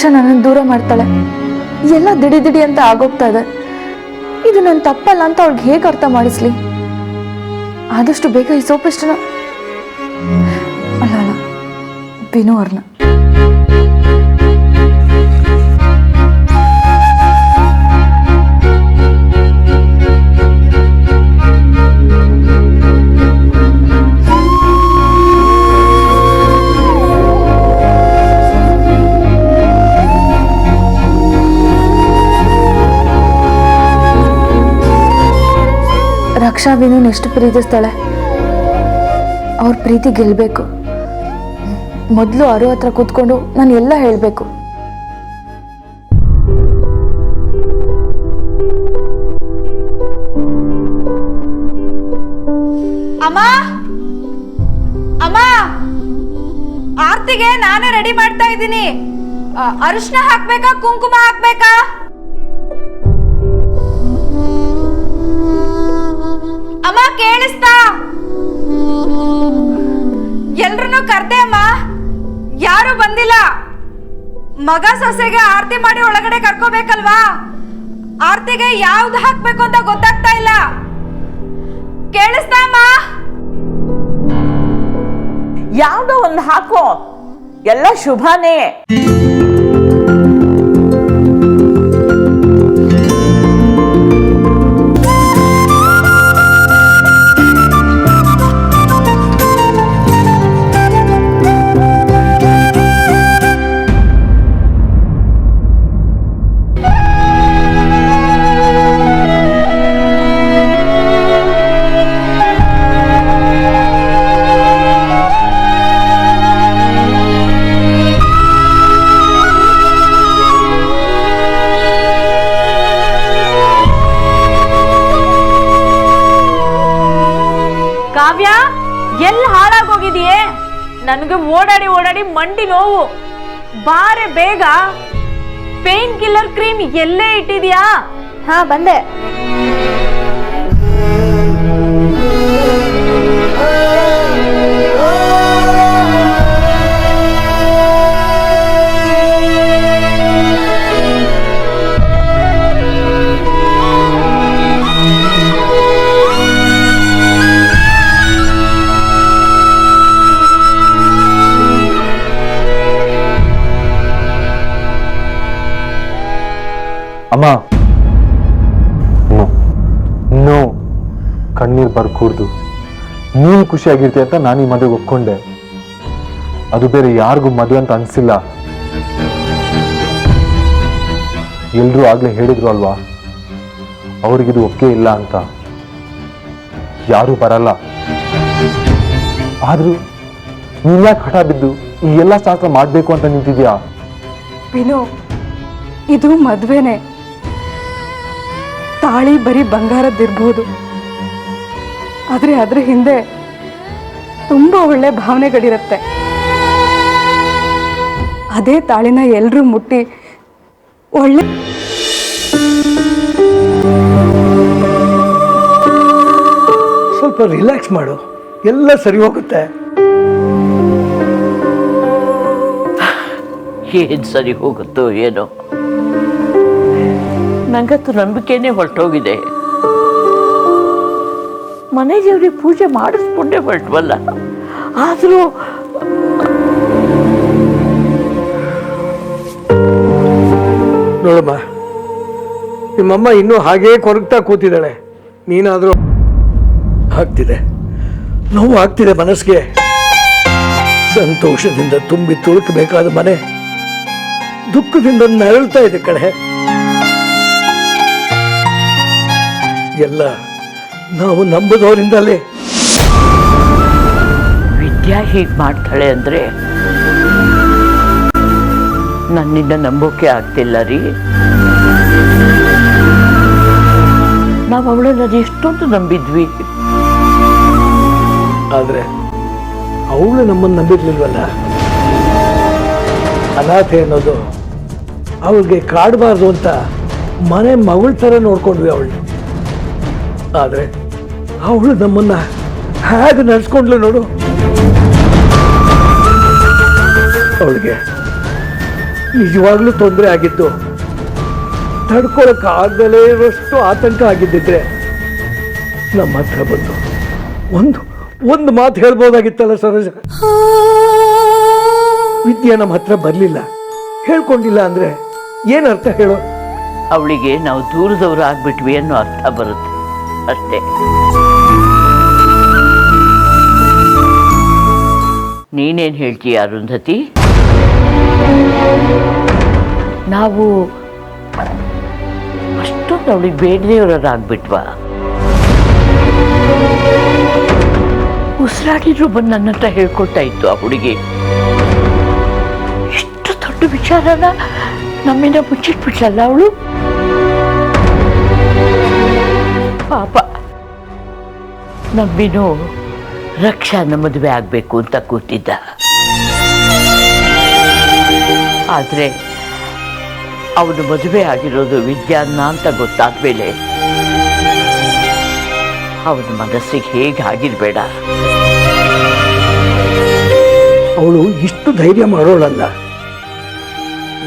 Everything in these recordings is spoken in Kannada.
ರಕ್ಷಾ ನನ್ನನ್ನು ದೂರ ಮಾಡ್ತಾಳೆ. ಎಲ್ಲ ದಿಡಿ ದಿಡಿ ಅಂತ ಆಗೋಗ್ತಾ ಇದೆ. ಇದು ನನ್ನ ತಪ್ಪಲ್ಲ ಅಂತ ಅವಳಿಗೆ ಹೇಗೆ ಅರ್ಥ ಮಾಡಿಸ್ಲಿ? ಆದಷ್ಟು ಬೇಗ ಈ ಸೋಪಿಷ್ಟನ ಅಲ್ಲ ವಿನು ಅವ್ರನ್ನ. ರಕ್ಷಾ ವಿನುನ್ ಎಷ್ಟು ಪ್ರೀತಿಸ್ತಾಳೆ. ಅವ್ರ ಪ್ರೀತಿ ಗೆಲ್ಬೇಕು. ಮೊದಲು ಅರು ಹತ್ರ ಕೂತ್ಕೊಂಡು ನಾನು ಎಲ್ಲ ಹೇಳಬೇಕು. ಅಮ್ಮ ಅಮ್ಮ, ಆರ್ತಿಗೆ ನಾನೇ ರೆಡಿ ಮಾಡ್ತಾ ಇದ್ದೀನಿ. ಅರಿಶಿನ ಹಾಕ್ಬೇಕಾ ಕುಂಕುಮ ಹಾಕ್ಬೇಕಾ? ಅಮ್ಮ ಕೇಳಿಸ್ತಾ? ಎಲ್ರನ್ನೂ ಕರ್ದೆ ಅಮ್ಮ, ಯಾರು ಬಂದಿಲ್ಲ. ಮಗ ಸೊಸೆಗೆ ಆರತಿ ಮಾಡಿ ಒಳಗಡೆ ಕರ್ಕೋಬೇಕಲ್ವಾ? ಆರತಿಗೆ ಯಾವ್ದು ಹಾಕ್ಬೇಕು ಅಂತ ಗೊತ್ತಾಗ್ತಾ ಇಲ್ಲ. ಕೇಳಿಸ್ತಾ ಅಮ್ಮ? ಯಾವ್ದೋ ಒಂದು ಹಾಕೋ, ಎಲ್ಲ ಶುಭನೇ. ಕಾವ್ಯ, ಎಲ್ಲಿ ಹಾಳಾಗೋಗಿದೆಯೇ? ನನಗೆ ಓಡಾಡಿ ಓಡಾಡಿ ಮಂಡಿ ನೋವು. ಬಾರೆ ಬೇಗ. ಪೇನ್ ಕಿಲ್ಲರ್ ಕ್ರೀಮ್ ಎಲ್ಲೇ ಇಟ್ಟಿದ್ಯಾ? ಹಾ ಬಂದೆ. ಅಮ್ಮ, ನೋ, ಕಣ್ಣೀರು ಬರ್ಕೂಡ್ದು. ನೀನು ಖುಷಿಯಾಗಿರ್ತೀಯ ಅಂತ ನಾನು ಈ ಮದುವೆಗೆ ಒಪ್ಕೊಂಡೆ. ಅದು ಬೇರೆ ಯಾರಿಗೂ ಮದುವೆ ಅಂತ ಅನ್ಸಿಲ್ಲ. ಎಲ್ರೂ ಆಗ್ಲೇ ಹೇಳಿದ್ರು ಅಲ್ವಾ, ಅವ್ರಿಗಿದು ಒಪ್ಪಿಗೆ ಇಲ್ಲ ಅಂತ. ಯಾರೂ ಬರಲ್ಲ. ಆದ್ರೂ ನೀನ್ ಯಾಕೆ ಹಠ ಬಿದ್ದು ಈ ಎಲ್ಲ ಶಾಸ್ತ್ರ ಮಾಡ್ಬೇಕು ಅಂತ ನಿಂತಿದ್ಯಾ? ವಿನು, ಇದು ಮದ್ವೆನೆ. ತಾಳಿ ಬರೀ ಬಂಗಾರದ್ದಿರ್ಬೋದು, ಆದ್ರೆ ಅದ್ರ ಹಿಂದೆ ತುಂಬಾ ಒಳ್ಳೆ ಭಾವನೆಗಳಿರುತ್ತೆ. ಅದೇ ತಾಳಿನ ಎಲ್ರೂ ಮುಟ್ಟಿ ಒಳ್ಳೆ ಸ್ವಲ್ಪ ರಿಲ್ಯಾಕ್ಸ್ ಮಾಡು, ಎಲ್ಲ ಸರಿ ಹೋಗುತ್ತೆ. ಏನ್ ಸರಿ ಹೋಗುತ್ತೋ ಏನೋ, ನಂಗಂತೂ ನಂಬಿಕೆನೇ ಹೊರಟೋಗಿದೆ. ಮನೆ ದೇವ್ರಿಗೆ ಪೂಜೆ ಮಾಡಿಸ್ಕೊಂಡೇ ಹೊರಟ್ವಲ್ಲ. ಆದ್ರೂ ನೋಡಮ್ಮ, ನಿಮ್ಮಮ್ಮ ಇನ್ನೂ ಹಾಗೇ ಕೊರಗ್ತಾ ಕೂತಿದ್ದಾಳೆ. ನೀನಾದ್ರೂ ಆಗ್ತಿದೆ, ನೋವು ಆಗ್ತಿದೆ ಮನಸ್ಸಿಗೆ. ಸಂತೋಷದಿಂದ ತುಂಬಿ ತುಳುಕಬೇಕಾದ ಮನೆ ದುಃಖದಿಂದ ನರಳ್ತಾ ಇದೆ ಕಡೆ. ಎಲ್ಲ ನಾವು ನಂಬುದವರಿಂದಲೇ. ವಿದ್ಯಾ ಹೀಗೆ ಮಾಡ್ತಾಳೆ ಅಂದ್ರೆ ನನ್ನಿಂದ ನಂಬೋಕೆ ಆಗ್ತಿಲ್ಲ ರೀ. ನಾವು ಅವಳನ್ನ ಎಷ್ಟೊಂದು ನಂಬಿದ್ವಿ. ಆದ್ರೆ ಅವಳು ನಮ್ಮನ್ನು ನಂಬಿರ್ಲಿಲ್ವಲ್ಲ. ಅನಾಥೆ ಅನ್ನೋದು ಅವಳಿಗೆ ಕಾಡಬಾರ್ದು ಅಂತ ಮನೆ ಮಗಳ ಥರ ನೋಡ್ಕೊಂಡ್ವಿ ಅವಳು. ಆದ್ರೆ ಅವಳು ನಮ್ಮನ್ನ ಹೇಗೆ ನಡೆಸ್ಕೊಂಡ್ಲು ನೋಡು. ಅವಳಿಗೆ ನಿಜವಾಗ್ಲೂ ತೊಂದರೆ ಆಗಿದ್ದು ತಡ್ಕೊಳಕ್ ಆಗದಲೇ ಇರೋಷ್ಟು ಆತಂಕ ಆಗಿದ್ದಿದ್ರೆ ನಮ್ಮ ಹತ್ರ ಬಂದು ಒಂದು ಮಾತು ಹೇಳ್ಬೋದಾಗಿತ್ತಲ್ಲ ಸರೋಜ. ವಿದ್ಯಾ ನಮ್ಮ ಹತ್ರ ಬರಲಿಲ್ಲ, ಹೇಳ್ಕೊಂಡಿಲ್ಲ ಅಂದ್ರೆ ಏನರ್ಥ ಹೇಳೋ? ಅವಳಿಗೆ ನಾವು ದೂರದವರು ಆಗ್ಬಿಟ್ವಿ ಅನ್ನೋ ಅರ್ಥ ಬರುತ್ತೆ ಅಷ್ಟೇ. ನೀನೇನು ಹೇಳ್ತೀಯ ಅರುಂಧತಿ? ನಾವು ಅಷ್ಟೊಂದು ಅವಳಿಗೆ ಬೇಡದೇವರಾಗ್ಬಿಟ್ವಾ? ಉಸಿರಾಡಿದ್ರು ಬಂದು ನನ್ನ ಹತ್ರ ಹೇಳ್ಕೊಳ್ತಾ ಇತ್ತು ಆ ಹುಡುಗಿ. ಎಷ್ಟು ದೊಡ್ಡ ವಿಚಾರನ ನಮ್ಮಿಂದ ಮುಚ್ಚಿಟ್ಬಿಟ್ಲಲ್ಲ ಅವಳು. ಪಾಪ ನಮ್ಮಿನೂ ರಕ್ಷಾನ ಮದುವೆ ಆಗ್ಬೇಕು ಅಂತ ಕೂತಿದ್ದ. ಆದ್ರೆ ಅವನು ಮದುವೆ ಆಗಿರೋದು ವಿದ್ಯಾನ್ನ ಅಂತ ಗೊತ್ತಾದ್ಮೇಲೆ ಅವನ ಮನಸ್ಸಿಗೆ ಹೇಗಾಗಿರ್ಬೇಡ. ಅವಳು ಇಷ್ಟು ಧೈರ್ಯ ಮಾಡೋಳಲ್ಲ.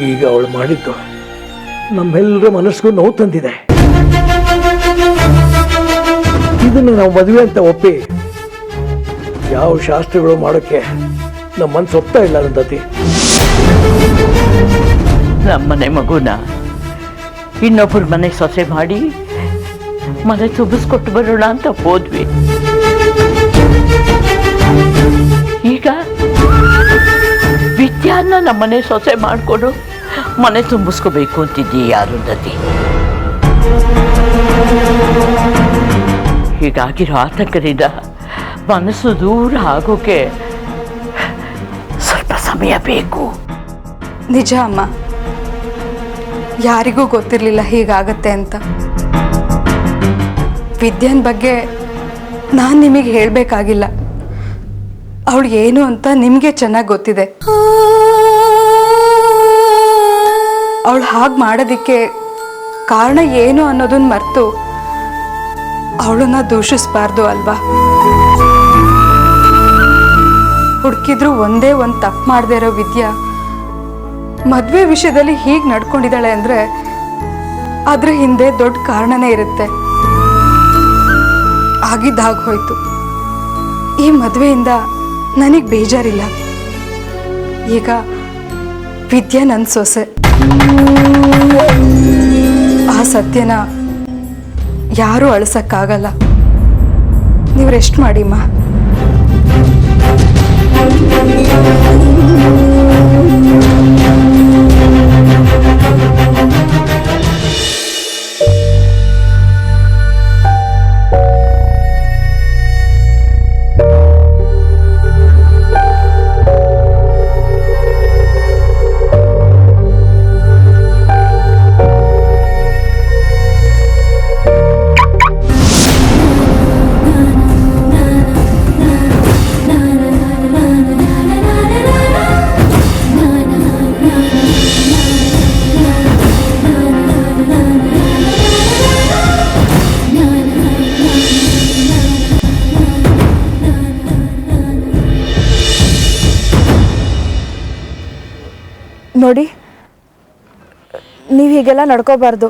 ಈಗ ಅವಳು ಮಾಡಿದ್ದು ನಮ್ಮೆಲ್ಲರ ಮನಸ್ಸಿಗೂ ನೋವು ತಂದಿದೆ. ಇದನ್ನು ನಾವು ಮದುವೆ ಅಂತ ಒಪ್ಪಿ ಯಾವ ಶಾಸ್ತ್ರಗಳು ಮಾಡೋಕ್ಕೆ ನಮ್ಮ ಮನಸ್ಸು ಒಪ್ತಾ ಇಲ್ಲ ಅರುಂಧತಿ. ನಮ್ಮನೆ ಮಗುನ ಇನ್ನೊಬ್ಬರ ಮನೆ ಸೊಸೆ ಮಾಡಿ ಮನೆ ತುಂಬಿಸ್ಕೊಟ್ಟು ಬರೋಣ ಅಂತ ಹೋದ್ವಿ. ಈಗ ವಿದ್ಯಾನ್ನ ನಮ್ಮನೆ ಸೊಸೆ ಮಾಡಿಕೊಂಡು ಮನೆ ತುಂಬಿಸ್ಕೋಬೇಕು ಅಂತಿದ್ದೀಯ ಅರುಂಧತಿ. ಹೀಗಾಗಿರೋ ಆತಂಕದಿಂದ ಮನಸ್ಸು ದೂರ ಆಗೋಕೆ ಸ್ವಲ್ಪ ಸಮಯ ಬೇಕು. ನಿಜ ಅಮ್ಮ, ಯಾರಿಗೂ ಗೊತ್ತಿರಲಿಲ್ಲ ಹೀಗಾಗತ್ತೆ ಅಂತ. ವಿದ್ಯಾನ್ ಬಗ್ಗೆ ನಾನು ನಿಮಗೆ ಹೇಳಬೇಕಾಗಿಲ್ಲ. ಅವಳು ಏನು ಅಂತ ನಿಮಗೆ ಚೆನ್ನಾಗಿ ಗೊತ್ತಿದೆ. ಅವಳು ಹಾಗೆ ಮಾಡೋದಕ್ಕೆ ಕಾರಣ ಏನು ಅನ್ನೋದನ್ನ ಮರೆತು ಅವಳನ್ನ ದೂಷಿಸಬಾರ್ದು ಅಲ್ವಾ? ಹುಡುಕಿದ್ರು ಒಂದೇ ಒಂದು ತಪ್ಪು ಮಾಡದೇ ಇರೋ ವಿದ್ಯಾ ಮದುವೆ ವಿಷಯದಲ್ಲಿ ಹೀಗೆ ನಡ್ಕೊಂಡಿದ್ದಾಳೆ ಅಂದರೆ ಅದ್ರ ಹಿಂದೆ ದೊಡ್ಡ ಕಾರಣನೇ ಇರುತ್ತೆ. ಆಗಿದ್ದಾಗಿ ಹೋಯ್ತು. ಈ ಮದುವೆಯಿಂದ ನನಗೆ ಬೇಜಾರಿಲ್ಲ. ಈಗ ವಿದ್ಯಾ ನನ್ನ ಸೊಸೆ. ಆ ಸತ್ಯನ ಯಾರೂ ಅಳಿಸಕ್ಕಾಗಲ್ಲ. ನೀವು ರೆಸ್ಟ್ ಮಾಡಿಮ್ಮ. ನೋಡಿ, ನೀವು ಹೀಗೆಲ್ಲ ನಡ್ಕೋಬಾರ್ದು.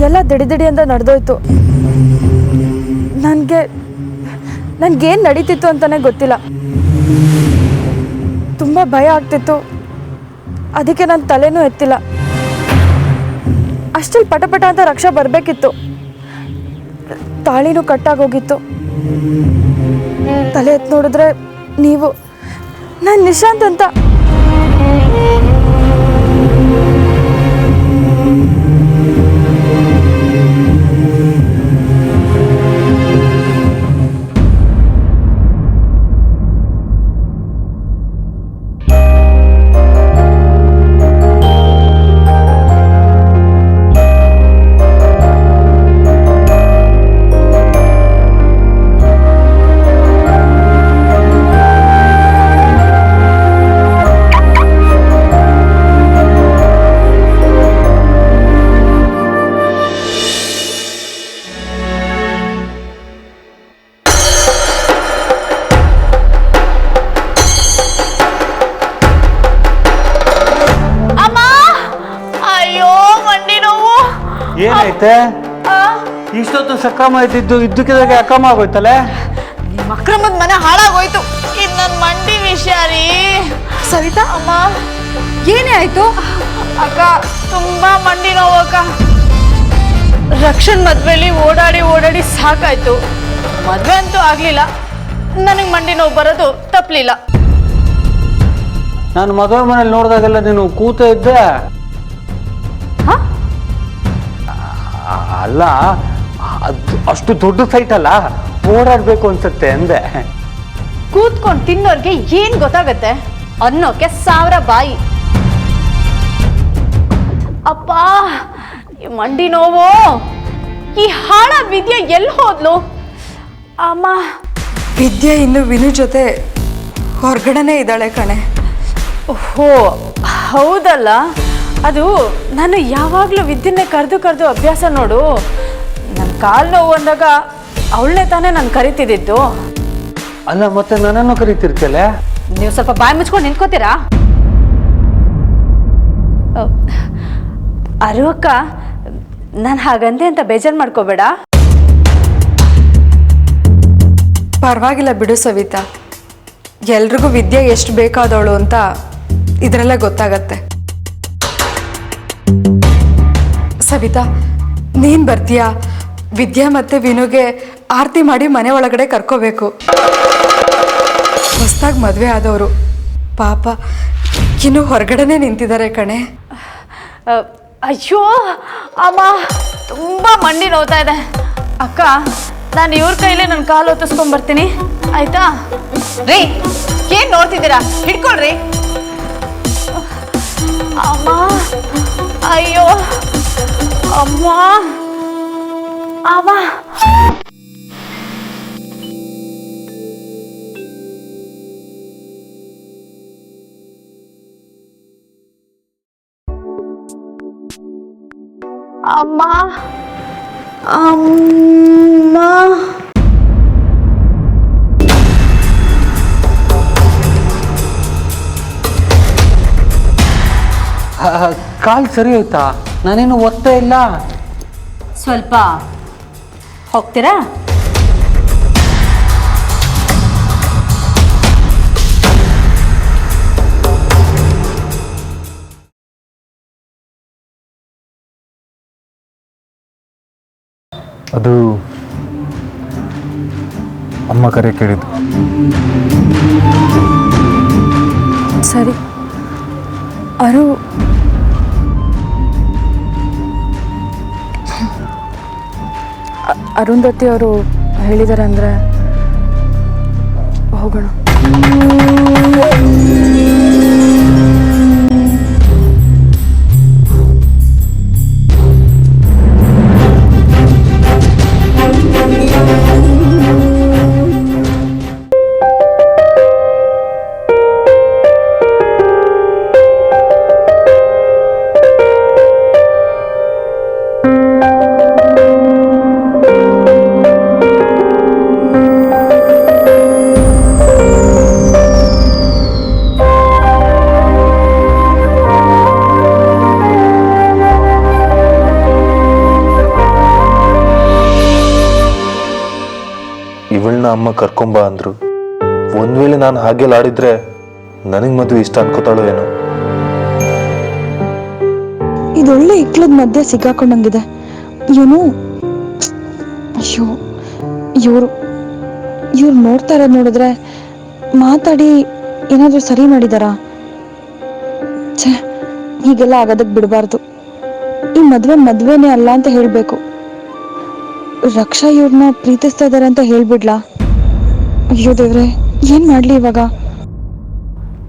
ಎಲ್ಲ ದಿಡಿ ಅಂತ ನಡೆದೋಯ್ತು. ನನ್ಗೇನು ನಡೀತಿತ್ತು ಅಂತಾನೆ ಗೊತ್ತಿಲ್ಲ. ತುಂಬ ಭಯ ಆಗ್ತಿತ್ತು. ಅದಕ್ಕೆ ನನ್ನ ತಲೆನೂ ಎತ್ತಿಲ್ಲ. ಅಷ್ಟಲ್ಲಿ ಪಟ ಅಂತ ರಕ್ಷಾ ಬರಬೇಕಿತ್ತು. ತಾಳಿನೂ ಕಟ್ಟಾಗೋಗಿತ್ತು. ತಲೆ ಎತ್ತು ನೋಡಿದ್ರೆ ನೀವು, ನಾನು ನಿಶಾಂತ್ ಅಂತ. ಮತ್ತೆ ಇಷ್ಟೊತ್ತು ಸಕ್ರಮ ಇದ್ದಿದ್ದು ಇದ್ದಕ್ಕಿದಾಗ ಅಕ್ರಮ ಆಗೋಯ್ತಲ್ಲ. ನಿಮ್ಮ ಅಕ್ರಮದ ಮನೆ ಹಾಳಾಗೋಯ್ತು. ಇದು ನನ್ನ ಮಂಡಿ ವಿಷಯ ರೀ. ಸವಿತಾ ಅಮ್ಮ, ಏನೇ ಆಯ್ತು? ಅಕ್ಕ ತುಂಬಾ ಮಂಡಿ ನೋವು ಅಕ್ಕ. ರಕ್ಷಣ್ ಮದ್ವೆಲಿ ಓಡಾಡಿ ಸಾಕಾಯ್ತು. ಮದ್ವೆ ಅಂತೂ ಆಗ್ಲಿಲ್ಲ, ನನಗೆ ಮಂಡಿ ನೋವು ಬರೋದು ತಪ್ಪಲಿಲ್ಲ. ನಾನು ಮದುವೆ ಮನೇಲಿ ನೋಡಿದಾಗೆಲ್ಲ ನೀನು ಕೂತ ಇದ್ದೆ. ಅಲ್ಲ, ಅದು ಅಷ್ಟು ದೊಡ್ಡ ಸೈಟ್ ಅಲ್ಲ, ಓಡಾಡ್ಬೇಕು ಅನ್ಸುತ್ತೆ ಅಂದೆ. ಕೂತ್ಕೊಂಡು ತಿನ್ನೋರ್ಗೆ ಏನ್ ಗೊತ್ತಾಗತ್ತೆ ಅನ್ನೋಕೆ 1000 ಬಾಯಿ. ಅಪ್ಪ, ಈ ಮಂಡಿ ನೋವು. ಈ ಹಾಳ ವಿದ್ಯೆ ಎಲ್ಲಿ ಹೋದ್ಲು? ಅಮ್ಮ, ವಿದ್ಯೆ ಇನ್ನು ವಿನು ಜೊತೆ ಹೊರಗಡೆನೇ ಇದ್ದಾಳೆ ಕಣೆ. ಓಹೋ ಹೌದಲ್ಲ. ಅದು ನಾನು ಯಾವಾಗಲೂ ವಿದ್ಯೆನೇ ಕರೆದು ಅಭ್ಯಾಸ ನೋಡು. ನನ್ನ ಕಾಲು ನೋವು ಅಂದಾಗ ಅವಳನ್ನೇ ತಾನೇ ನಾನು ಕರಿತಿದ್ದಿದ್ದು. ಅಲ್ಲ, ಮತ್ತೆ ನನ್ನನ್ನು ಕರೀತಿರ್ತಲ್ಲ. ನೀವು ಸ್ವಲ್ಪ ಬಾಯಿ ಮುಚ್ಕೊಂಡು ನಿಂತ್ಕೋತೀರಾ? ಅಕ್ಕ, ನಾನು ಹಾಗಂದೆ ಅಂತ ಬೇಜಾರು ಮಾಡ್ಕೋಬೇಡ. ಪರವಾಗಿಲ್ಲ ಬಿಡು ಸವಿತಾ, ಎಲ್ರಿಗೂ ವಿದ್ಯೆ ಎಷ್ಟು ಬೇಕಾದವಳು ಅಂತ ಇದರಲ್ಲೇ ಗೊತ್ತಾಗತ್ತೆ. ಸವಿತಾ, ನೀನ್ ಬರ್ತೀಯಾ? ವಿದ್ಯಾ ಮತ್ತೆ ವಿನುಗೆ ಆರತಿ ಮಾಡಿ ಮನೆ ಒಳಗಡೆ ಕರ್ಕೋಬೇಕು. ಹೊಸದಾಗಿ ಮದುವೆ ಆದವರು ಪಾಪ ಇನ್ನು ಹೊರಗಡೆನೆ ನಿಂತಿದ್ದಾರೆ ಕಣೆ. ಅಯ್ಯೋ ಅಮ್ಮ, ತುಂಬ ಮಂಡಿ ನೋವ್ತಾ ಇದೆ. ಅಕ್ಕ, ನಾನು ಇವ್ರ ಕೈಲೇ ನನ್ನ ಕಾಲು ಒತ್ತಿಸ್ಕೊಂಡ್ಬರ್ತೀನಿ, ಆಯ್ತಾ? ರೀ, ಏನ್ ನೋಡ್ತಿದ್ದೀರಾ? ಹಿಡ್ಕೊಳ್ರಿ. ಅಮ್ಮ, ಅಯ್ಯೋ ಅಮ್ಮ, ಅಮ್ಮ. ಅಮ್ಮ, ಅಮ್ಮ. ಕಾಲು ಸರಿ ಹೋಯ್ತಾ? ನಾನೇನು ಒತ್ತೇ ಇಲ್ಲ. ಸ್ವಲ್ಪ ಹೋಗ್ತೀರಾ? ಅದು ಅಮ್ಮ ಕರೆ ಕೇಳಿದ್ದು. ಸರಿ, ಅರು ಅರುಂಧತಿ ಅವರು ಹೇಳಿದ್ದಾರೆ ಅಂದರೆ ಹೋಗೋಣ. ಇವಳನ್ನ ಅಮ್ಮ ಕರ್ಕೊಂಬ ಅಂದ್ರು. ಒಂದ್ ವೇಳೆ ನಾನು ಹಾಗೆಲ್ಲ ಆಡಿದ್ರೆ ನನಗ್ ಮದುವೆ ಇಷ್ಟ ಅನ್ಕೋತಾಳೋ ಏನೋ. ಇದೊಳ್ಳೆ ಇಕ್ಳದ ಮಧ್ಯೆ ಸಿಕ್ಕಾಕೊಂಡಂಗಿದೆ ಇವನು. ಅಯ್ಯೋ, ಇವ್ರು ನೋಡ್ತಾ ಇರೋದು ನೋಡಿದ್ರೆ ಮಾತಾಡಿ ಏನಾದ್ರೂ ಸರಿ ಮಾಡಿದಾರಾ? ಛೇ, ಹೀಗೆಲ್ಲ ಆಗೋದಕ್ಕೆ ಬಿಡಬಾರ್ದು. ಈ ಮದ್ವೆನೇ ಅಲ್ಲ ಅಂತ ಹೇಳ್ಬೇಕು. ರಕ್ಷಾ ಇವ್ರನ್ನ ಪ್ರೀತಿಸ್ತಾ ಇದಾರೆ ಅಂತ ಹೇಳ್ಬಿಡ್ಲಾ? ಅಯ್ಯೋ ದೇವ್ರೆ, ಏನ್ ಮಾಡ್ಲಿ ಇವಾಗ?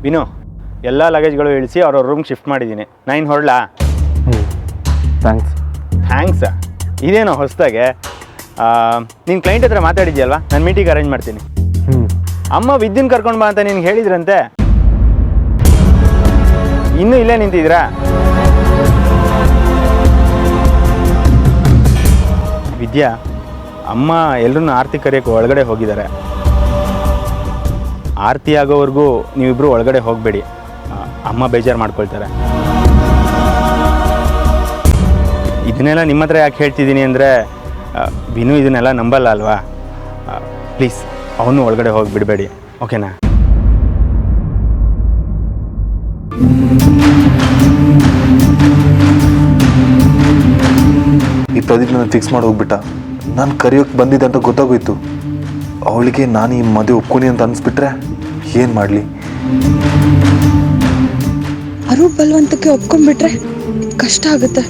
ವಿನು, ಎಲ್ಲ ಲಗೇಜ್ಗಳು ಇಳಿಸಿ ಅವ್ರವ್ರ ರೂಮ್ ಶಿಫ್ಟ್ ಮಾಡಿದ್ದೀನಿ. ನಾನು ಹೊರಡ್ಲಾ? ಥ್ಯಾಂಕ್ಸ್. ಇದೇನೋ ಹೊಸದಾಗೆ ನೀನು ಕ್ಲೈಂಟ್ ಹತ್ರ ಮಾತಾಡಿದ್ಯಲ್ವಾ? ನಾನು ಮೀಟಿಂಗ್ ಅರೇಂಜ್ ಮಾಡ್ತೀನಿ. ಅಮ್ಮ ವಿದ್ಯುನ್ ಕರ್ಕೊಂಡು ಬಾ ಅಂತ ನಿನ್ಗೆ ಹೇಳಿದ್ರಂತೆ. ಇನ್ನೂ ಇಲ್ಲೇ ನಿಂತಿದ್ದೀರಾ? ವಿದ್ಯಾ, ಅಮ್ಮ ಎಲ್ಲರನ್ನೂ ಆರತಿ ಕರೆಯೋಕೆ ಒಳಗಡೆ ಹೋಗಿದ್ದಾರೆ. ಆರತಿ ಆಗೋವರೆಗೂ ನೀವಿಬ್ಬರು ಒಳಗಡೆ ಹೋಗಬೇಡಿ, ಅಮ್ಮ ಬೇಜಾರು ಮಾಡ್ಕೊಳ್ತಾರೆ. ಇದು ಇದನ್ನೆಲ್ಲ ನಿಮ್ಮ ಹತ್ರ ಯಾಕೆ ಹೇಳ್ತಿದ್ದೀನಿ ಅಂದರೆ ವಿನು ಇದನ್ನೆಲ್ಲ ನಂಬಲ್ಲ ಅಲ್ವಾ. ಪ್ಲೀಸ್ ಅವನು ಒಳಗಡೆ ಹೋಗಿ ಬಿಡಬೇಡಿ, ಓಕೆನಾ? ಈ ಪ್ರದೀಪ್ ನನ್ನ ಫಿಕ್ಸ್ ಮಾಡಿ ಹೋಗ್ಬಿಟ್ಟ. ನಾನು ಕರೆಯೋಕ್ಕೆ ಬಂದಿದ್ದೆ ಅಂತ ಗೊತ್ತಾಗೋಯ್ತು. ಅವಳಿಗೆ ನಾನು ಈ ಮದುವೆ ಒಪ್ಕೊನಿ ಅಂತ ಅನಿಸ್ಬಿಟ್ರೆ ಏನು ಮಾಡಲಿ? ಅರು ಬಲವಂತಕ್ಕೆ ಒಪ್ಕೊಂಡ್ಬಿಟ್ರೆ ಕಷ್ಟ ಆಗುತ್ತೆ.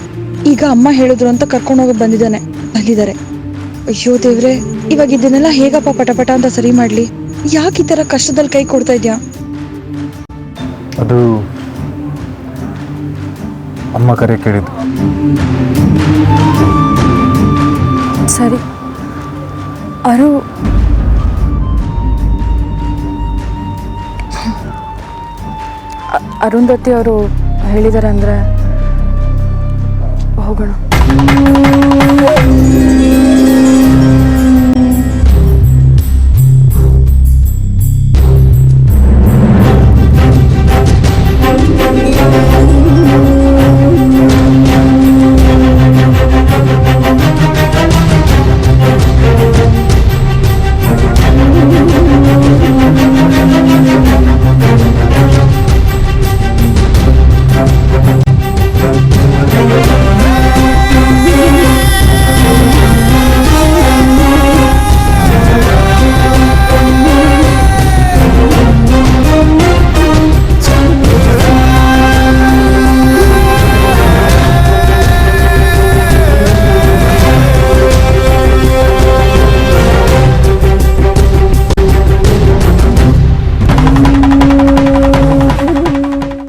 ಈಗ ಅಮ್ಮ ಹೇಳಿದ್ರು ಅಂತ ಕರ್ಕೊಂಡು ಹೋಗಕ್ ಬಂದಿದ್ದಾರೆ. ಅಯ್ಯೋ ದೇವ್ರೆ, ಇವಾಗ ಇದನ್ನೆಲ್ಲ ಹೇಗಪ್ಪ ಪಟ ಅಂತ ಸರಿ ಮಾಡ್ಲಿ? ಯಾಕೆ ಈ ತರ ಕಷ್ಟದಲ್ಲಿ ಕೈ ಕೊಡ್ತಾ ಇದ್ಯಾ? ಅದು ಅಮ್ಮ ಕರೆ ಕೇಳಿದ್ದು. ಸರಿ, ಅರುಂಧತಿ ಅವರು ಹೇಳಿದ್ದಾರೆ ಅಂದರೆ ಹೋಗೋಣ.